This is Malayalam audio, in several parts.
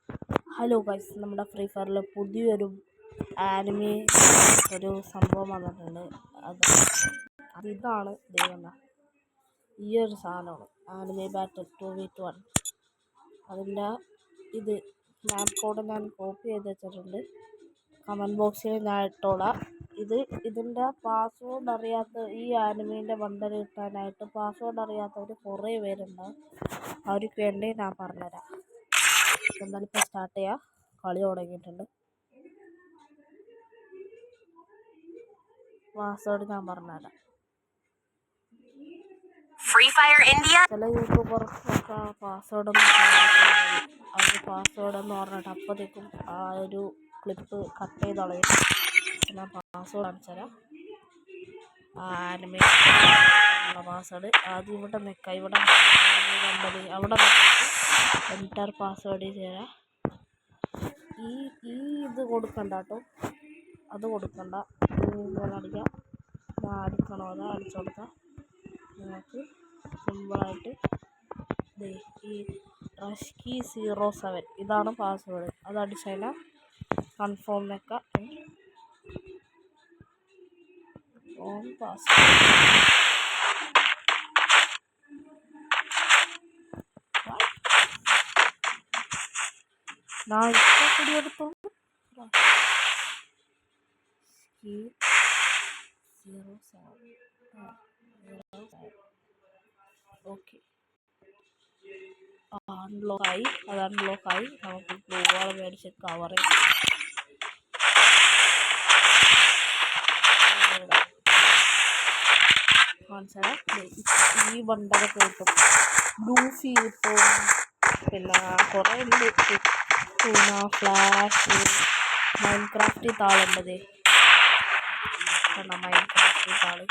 ഹലോ ഗൈസ്, നമ്മുടെ ഫ്രീ ഫയറിൽ പുതിയൊരു ആനിമി ഒരു സംഭവം വന്നിട്ടുണ്ട്. ഇതാണ് ദൈവം, ഈ ഒരു സാധനമാണ് ആനിമി ബാറ്റിൽ 2v1. അതിൻ്റെ ഇത് മാപ്പ് കോഡ് ഞാൻ കോപ്പി ചെയ്ത് വെച്ചിട്ടുണ്ട്. കമൻറ്റ് ബോക്സിൽ ഞാൻ ഇട്ടോളാം. ഇതിൻ്റെ പാസ്വേഡ് അറിയാത്ത ഈ ആനിമീൻ്റെ ബണ്ടൽ കിട്ടാനായിട്ട് പാസ്വേഡ് അറിയാത്തവർ കുറേ പേരുണ്ടാവും. അവർക്ക് വേണ്ടി ഞാൻ പറഞ്ഞുതരാം. എന്തായാലും ഇപ്പോൾ സ്റ്റാർട്ട് ചെയ്യാം. കളി തുടങ്ങിയിട്ടുണ്ട്. പാസ്വേഡ് ഞാൻ പറഞ്ഞുതരാം. ചില യൂട്യൂബർക്കൊക്കെ പാസ്വേഡ് എന്ന് പറഞ്ഞിട്ട് അപ്പോഴത്തേക്കും ആ ഒരു ക്ലിപ്പ് കട്ട് ചെയ്ത് കളയും. ഞാൻ പാസ്വേഡ് കാണിച്ചു തരാം. ആനിമേ പാസ്വേഡ് ആദ്യം ഇവിടെ നിൽക്കാം. ഇവിടെ അവിടെ എൻ്റർ പാസ്വേഡ് ചെയ്യാം. ഈ ഇത് കൊടുക്കണ്ട കേട്ടോ, അത് കൊടുക്കണ്ട. ഇങ്ങനെ അടിക്കാം. ഞാൻ അടിക്കണോ അതാ അടിച്ചു കൊടുക്കാം. നിങ്ങൾക്ക് സിമ്പിളായിട്ട് ഈ റഷ്കി 07 ഇതാണ് പാസ്വേഡ്. അത് അടിച്ചാൽ കൺഫേം വെക്കാം. ഓൺ പാസ്വേഡ് ഞാൻ ഇപ്പോൾ കുടിയെടുത്തോളൂ. ഓക്കെ, അൺലോക്കായി. അത് അൺലോക്കായി. നമുക്ക് ഗ്ലൂവാൾ മേടിച്ച് കവർ ചെയ്യും. ഈ ബണ്ടലൊക്കെ കിട്ടും. ലൂഫി കിട്ടും. പിന്നെ കുറേ ഉണ്ട്. Flash Minecraft താളുണ്ടത്. മൈൻക്രാഫ്റ്റ് താള്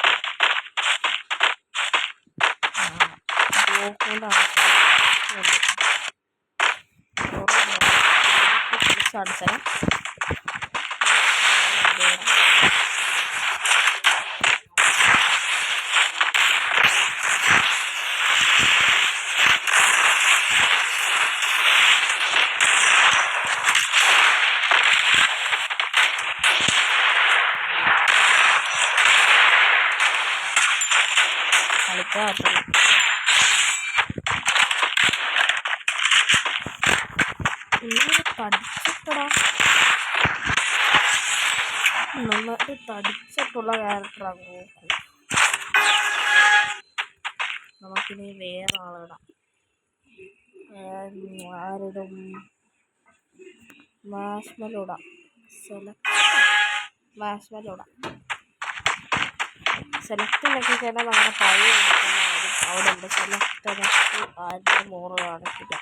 അടിച്ചാൽ കളിക്കാറില്ല. തടിച്ചിട്ടടാ, നന്നായിട്ട് തടിച്ചിട്ടുള്ള ക്യാരക്ടറാണ്. നോക്കൂ, നമുക്കിനി വേറെ ആളിടാം. ആരിടും? മാഷ്മലോടാം. സെലക്ട് നോക്കി കഴിഞ്ഞാൽ നമ്മുടെ പഴയ അവിടെ ഉണ്ട്. സെലക്ട് നോക്കി ആരുടെ മോറ് കാണിക്കില്ല.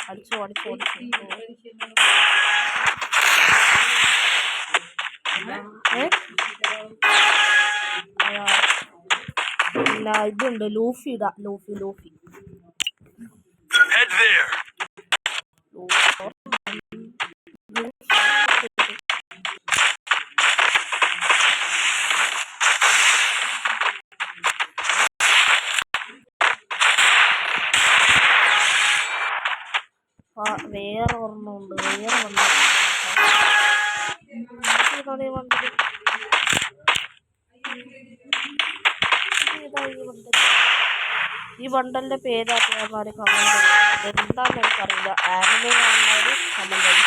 അടിച്ചു ഇല്ല, ഇതുണ്ട് ലൂഫി ഇടാ. ലൂഫി വേറെ ഒരെണ്ണമുണ്ട്. ഈ ബണ്ടലിന്റെ പേരാക്കിയമാര് കമന്റ് എന്താണെന്ന് എനിക്കറിയില്ല. ആനിമേ കാണുന്നവര് കമന്റ് അടി.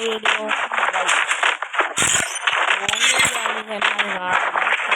വീഡിയോ